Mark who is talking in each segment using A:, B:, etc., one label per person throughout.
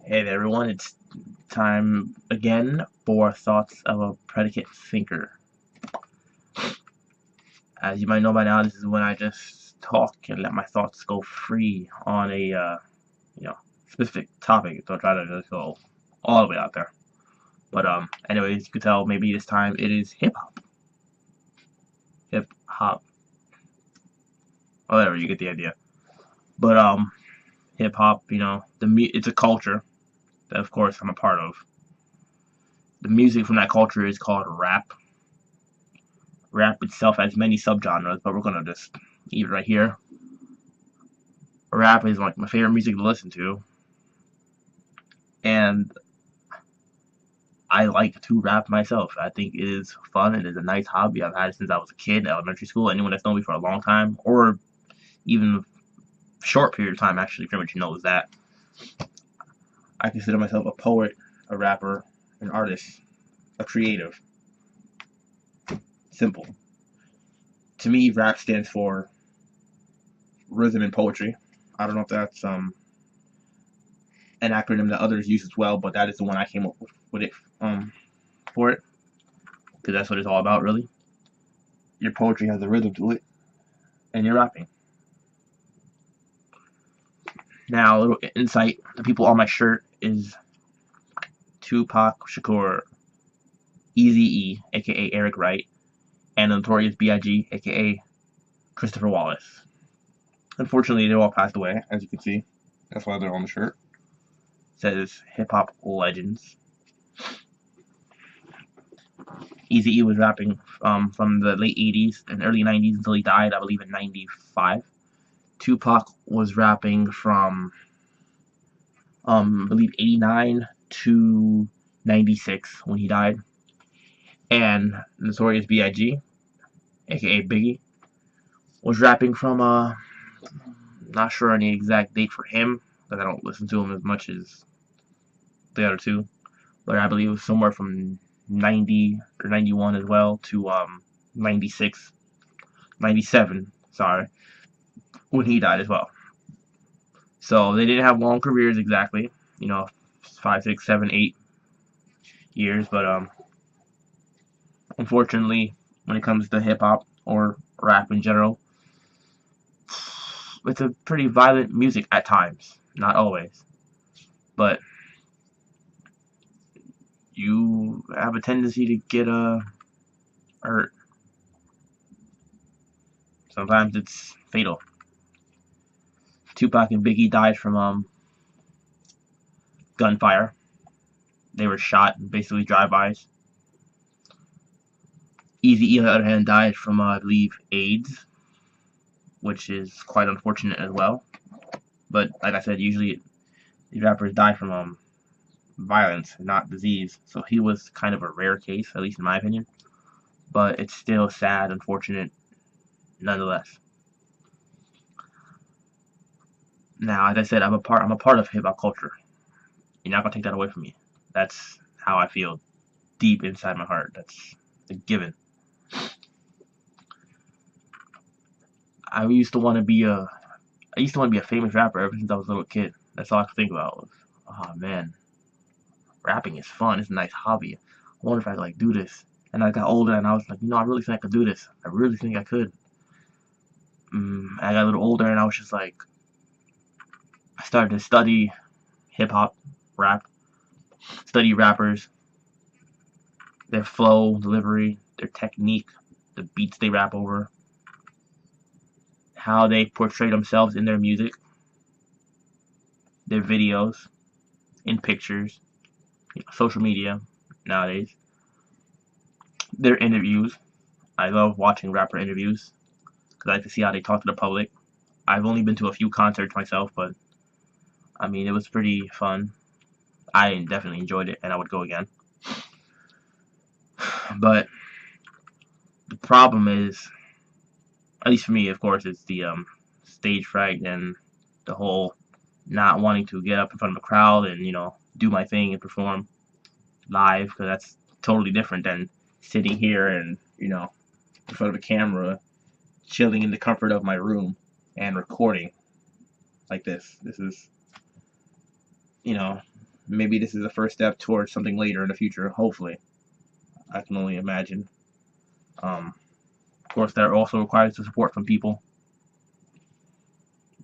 A: Hey there, everyone. It's time again for Thoughts of a Predicate Thinker. As you might know by now, this is when I just talk and let my thoughts go free on a you know specific topic. Don't try to just go all the way out there. But anyways, you can tell maybe this time it is hip hop. Hip hop. Whatever, you get the idea. But hip hop, it's a culture that of course I'm a part of. The music from that culture is called rap. Rap itself has many subgenres, but we're gonna just leave it right here. Rap is like my favorite music to listen to, and I like to rap myself. I think it is fun. It is a nice hobby. I've had it since I was a kid in elementary school. Anyone that's known me for a long time, or even a short period of time, actually, pretty much knows that. I consider myself a poet, a rapper, an artist, a creative. Simple. To me, rap stands for rhythm and poetry. I don't know if that's an acronym that others use as well, but that is the one I came up with it for it, because that's what it's all about, really. Your poetry has a rhythm to it, and you're rapping. Now, a little insight: the people on my shirt is Tupac Shakur, Eazy-E, aka Eric Wright, and Notorious B.I.G., aka Christopher Wallace. Unfortunately, they all passed away, as you can see. That's why they're on the shirt. It says hip hop legends. Eazy-E was rapping from the late 80s and early 90s until he died, I believe, in 95. Tupac was rapping from, I believe, 89 to 96 when he died. And Notorious B.I.G., aka Biggie, was rapping from, not sure any exact date for him, because I don't listen to him as much as the other two, but I believe it was somewhere from 90 or 91 as well to 96, 97, sorry, when he died as well. So they didn't have long careers exactly, 5, 6, 7, 8 years, but unfortunately, when it comes to hip hop or rap in general, it's a pretty violent music at times, not always, but you have a tendency to get hurt. Sometimes it's fatal. Tupac and Biggie died from gunfire. They were shot, basically drive-bys. Eazy-E, on the other hand, died from, I believe, AIDS, which is quite unfortunate as well. But like I said, usually these rappers die from violence, not disease. So he was kind of a rare case, at least in my opinion. But it's still sad, unfortunate, nonetheless. Now, as I said, I'm a part of hip hop culture. You're not gonna take that away from me. That's how I feel deep inside my heart. That's a given. I used to want to be a famous rapper ever since I was a little kid. That's all I could think about was, oh man, rapping is fun. It's a nice hobby. I wonder if I could like do this. And I got older and I was like, I really think I could do this. I really think I could. I got a little older and I was just like, I started to study hip hop, rap, study rappers, their flow, delivery, their technique, the beats they rap over, how they portray themselves in their music, their videos, in pictures, social media nowadays, their interviews. I love watching rapper interviews because I like to see how they talk to the public. I've only been to a few concerts myself, but I mean, it was pretty fun. I definitely enjoyed it, and I would go again. But the problem is, at least for me, of course, it's the stage fright and the whole not wanting to get up in front of a crowd and do my thing and perform live, because that's totally different than sitting here and in front of a camera, chilling in the comfort of my room and recording like this. This is maybe this is the first step towards something later in the future. Hopefully, I can only imagine. Of course, that also requires the support from people,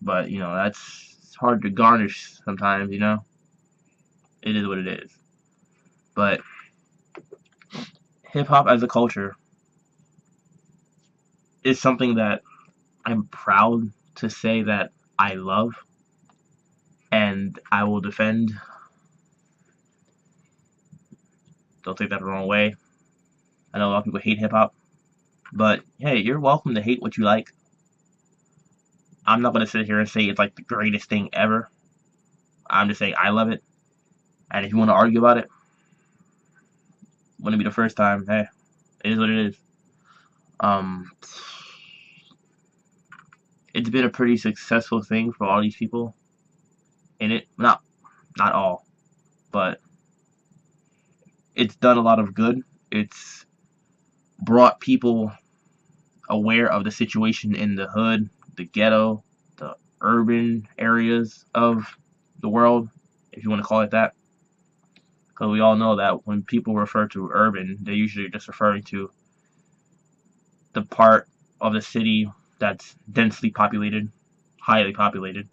A: but that's hard to garnish sometimes. It is what it is. But hip hop as a culture is something that I'm proud to say that I love and I will defend. Don't take that the wrong way. I know a lot of people hate hip hop, but hey, you're welcome to hate what you like. I'm not gonna sit here and say it's like the greatest thing ever. I'm just saying I love it, and if you want to argue about it, wouldn't be the first time. Hey, it is what it is. Um, it's been a pretty successful thing for all these people in it. Not all, but it's done a lot of good. It's brought people aware of the situation in the hood, the ghetto, the urban areas of the world, if you want to call it that. Because we all know that when people refer to urban, they're usually just referring to the part of the city that's densely populated, highly populated,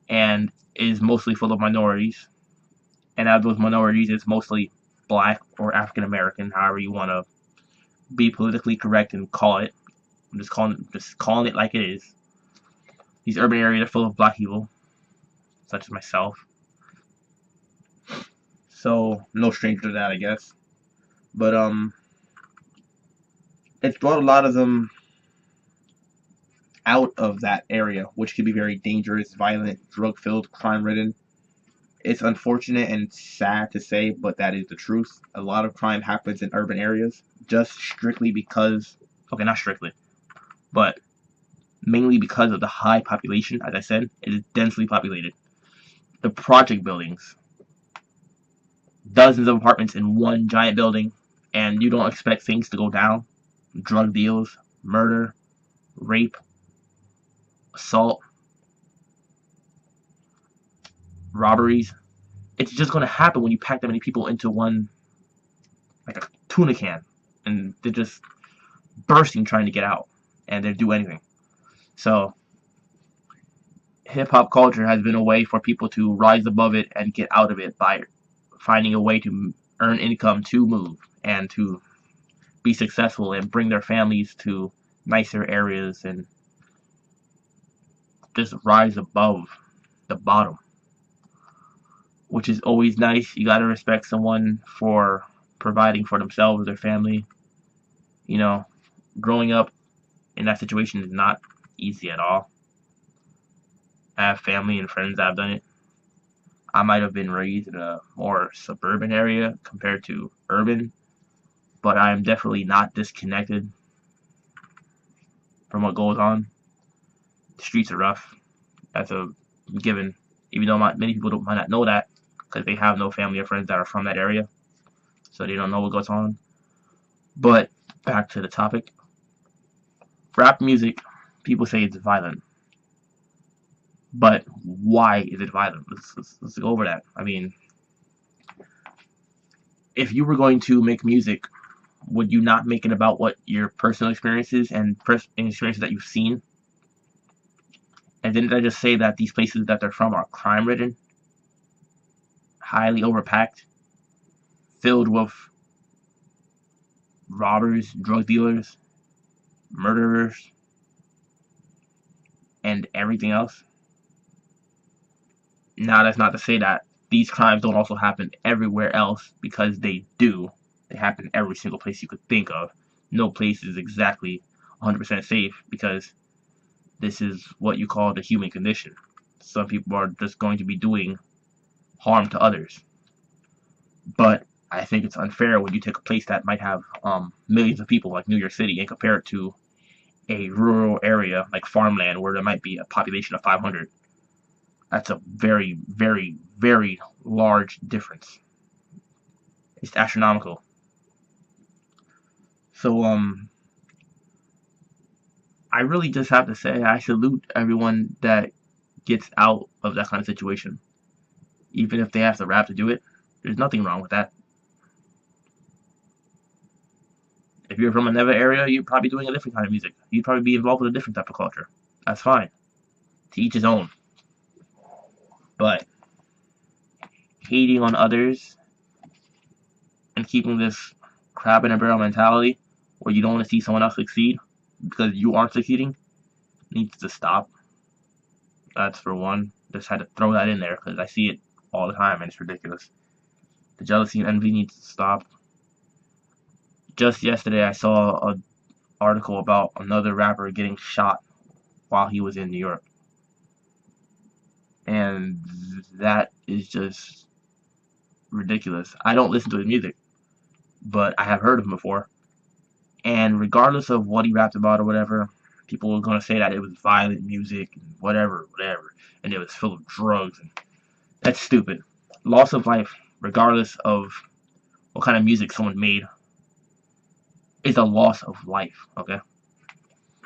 A: and is mostly full of minorities. And out of those minorities, it's mostly black or African American, however you want to be politically correct and call it. I'm just calling it like it is. These urban areas are full of black people, such as myself. So no stranger to that, I guess. But it's brought a lot of them out of that area, which can be very dangerous, violent, drug-filled, crime-ridden. It's unfortunate and sad to say, but that is the truth. A lot of crime happens in urban areas just strictly because, okay, not strictly, but mainly because of the high population. As I said, it is densely populated. The project buildings, dozens of apartments in one giant building, and you don't expect things to go down. Drug deals, murder, rape, assault, robberies. It's just going to happen when you pack that many people into one, like a tuna can, and they're just bursting trying to get out, and they do anything. So, hip hop culture has been a way for people to rise above it and get out of it by finding a way to earn income to move and to be successful and bring their families to nicer areas and just rise above the bottom, which is always nice. You gotta respect someone for providing for themselves or their family. Growing up in that situation is not easy at all. I have family and friends that have done it. I might have been raised in a more suburban area compared to urban, but I am definitely not disconnected from what goes on. The streets are rough. That's a given. Even though many people might not know that because they have no family or friends that are from that area, so they don't know what goes on. But back to the topic. Rap music, people say it's violent. But why is it violent? Let's go over that. I mean, if you were going to make music, would you not make it about what your personal experiences and experiences that you've seen? And didn't I just say that these places that they're from are crime-ridden, highly overpacked, filled with robbers, drug dealers, murderers, and everything else? Now, that's not to say that these crimes don't also happen everywhere else, because they do. They happen every single place you could think of. No place is exactly 100% safe, because this is what you call the human condition. Some people are just going to be doing harm to others. But I think it's unfair when you take a place that might have millions of people like New York City and compare it to a rural area like farmland where there might be a population of 500. That's a very, very, very large difference. It's astronomical. So, I really just have to say I salute everyone that gets out of that kind of situation. even if they have to rap to do it. There's nothing wrong with that. If you're from another area, you're probably doing a different kind of music. You'd probably be involved with a different type of culture. That's fine. To each his own. But hating on others and keeping this crab in a barrel mentality where you don't want to see someone else succeed because you aren't succeeding needs to stop. That's for one. Just had to throw that in there because I see it all the time and it's ridiculous. The jealousy and envy needs to stop. Just yesterday I saw an article about another rapper getting shot while he was in New York. And that is just ridiculous. I don't listen to his music, but I have heard of him before. And regardless of what he rapped about or whatever, people were going to say that it was violent music and whatever, and it was full of drugs. And that's stupid. Loss of life, regardless of what kind of music someone made, is a loss of life, okay?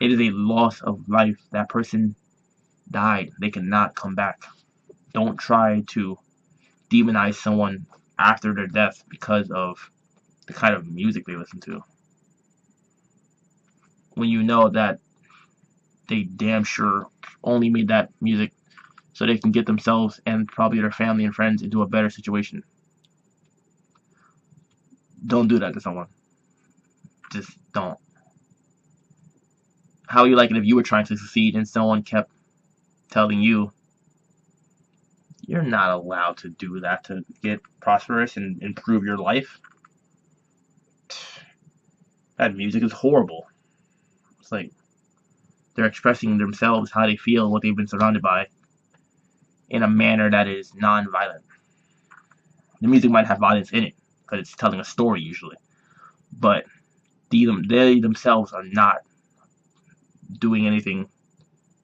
A: It is a loss of life. That person died. They cannot come back. Don't try to demonize someone after their death because of the kind of music they listen to. When you know that they damn sure only made that music so they can get themselves and probably their family and friends into a better situation. Don't do that to someone. Just don't. How would you like it if you were trying to succeed and someone kept telling you you're not allowed to do that to get prosperous and improve your life? That music is horrible. It's like they're expressing themselves, how they feel, what they've been surrounded by, in a manner that is non-violent. The music might have violence in it because it's telling a story usually, but they themselves are not doing anything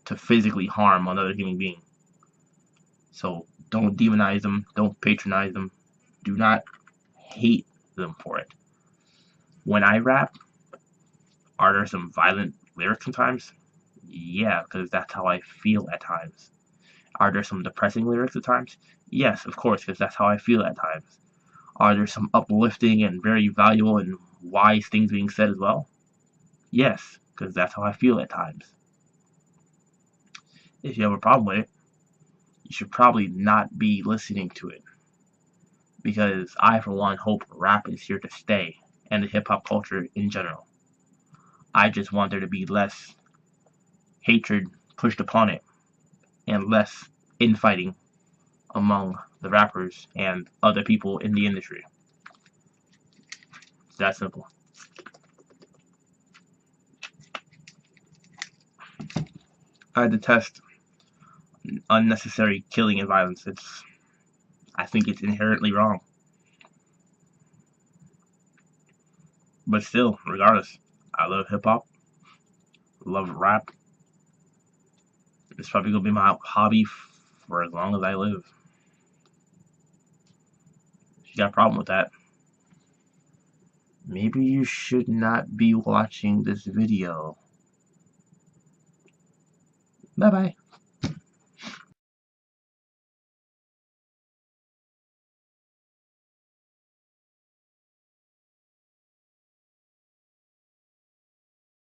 A: to physically harm another human being. So don't demonize them, don't patronize them, do not hate them for it. When I rap, are there some violent lyrics sometimes? Yeah, because that's how I feel at times. Are there some depressing lyrics at times? Yes, of course, because that's how I feel at times. Are there some uplifting and very valuable and wise things being said as well? Yes, because that's how I feel at times. If you have a problem with it, you should probably not be listening to it. Because I, for one, hope rap is here to stay, and the hip hop culture in general. I just want there to be less hatred pushed upon it, and less infighting among the rappers and other people in the industry. It's that simple. I detest unnecessary killing and violence. I think it's inherently wrong. But still, regardless, I love hip hop, love rap. It's probably gonna be my hobby for as long as I live. If you got a problem with that, maybe you should not be watching this video. Bye bye.